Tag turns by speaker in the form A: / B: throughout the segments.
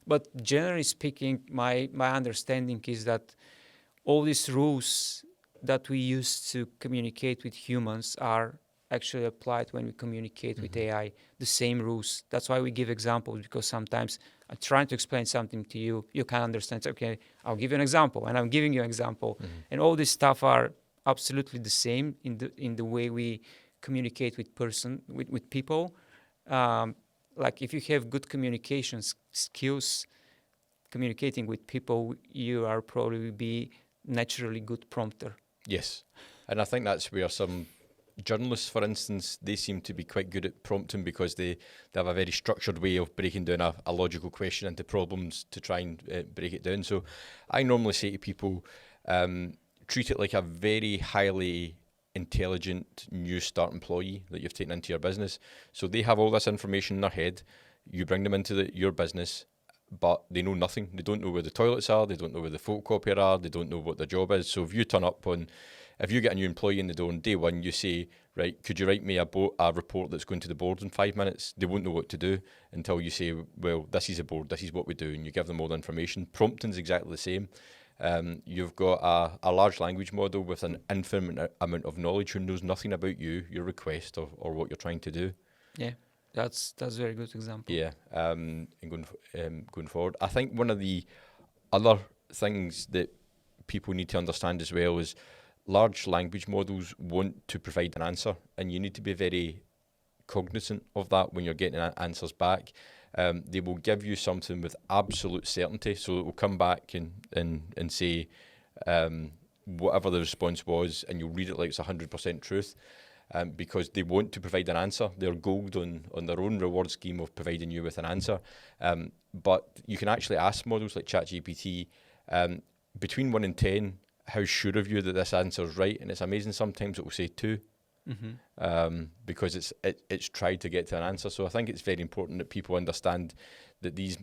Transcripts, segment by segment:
A: But generally speaking, my understanding is that all these rules that we use to communicate with humans are actually applied when we communicate with AI. The same rules. That's why we give examples, because sometimes I'm trying to explain something to you, you can't understand. Okay, I'll give you an example, and I'm giving you an example, and all this stuff are absolutely the same in the way we communicate with people. Like if you have good communication skills, communicating with people, you are probably be naturally good prompter.
B: Yes, and I think that's where some journalists, for instance, they seem to be quite good at prompting because they have a very structured way of breaking down a logical question into problems to try and break it down. So I normally say to people, treat it like a very highly intelligent new start employee that you've taken into your business. So they have all this information in their head. You bring them into your business, but they know nothing. They don't know where the toilets are. They don't know where the photocopier are. They don't know what their job is. So if you turn up if you get a new employee in the door on day one, you say, right, could you write me a report that's going to the board in 5 minutes? They won't know what to do until you say, well, this is a board, this is what we do, and you give them all the information. Prompting's exactly the same. You've got a large language model with an infinite amount of knowledge who knows nothing about you, your request, or what you're trying to do.
A: Yeah, that's a very good example.
B: Yeah, and going forward, I think one of the other things that people need to understand as well is large language models want to provide an answer, and you need to be very cognizant of that when you're getting answers back. They will give you something with absolute certainty, so it will come back and say whatever the response was, and you'll read it like it's 100% truth, because they want to provide an answer. They're gold on their own reward scheme of providing you with an answer. But you can actually ask models like ChatGPT, between 1 and 10, how sure of you that this answer is right? And it's amazing. Sometimes it will say 2, because it's tried to get to an answer. So I think it's very important that people understand that these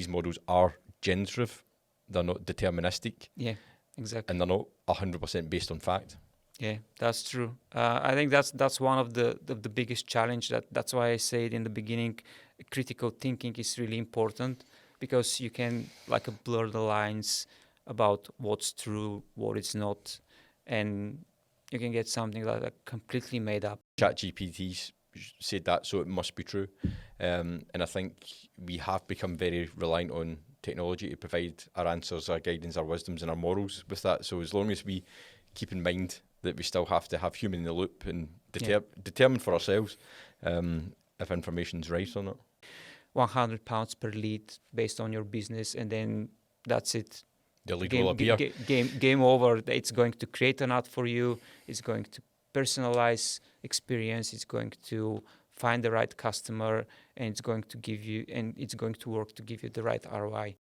B: models are generative. They're not deterministic.
A: Yeah, exactly.
B: And they're not 100% based on fact.
A: Yeah, that's true. I think that's one of the biggest challenge. That's why I said in the beginning, critical thinking is really important, because you can blur the lines about what's true, what is not, and you can get something completely made up.
B: ChatGPT said that, so it must be true. And I think we have become very reliant on technology to provide our answers, our guidance, our wisdoms, and our morals with that. So as long as we keep in mind that we still have to have human in the loop and determine for ourselves if information's right or not.
A: £100 per lead based on your business, and then that's it.
B: The lead will appear.
A: Game over. It's going to create an ad for you. It's going to personalize experience. It's going to find the right customer, and it's going to work to give you the right ROI.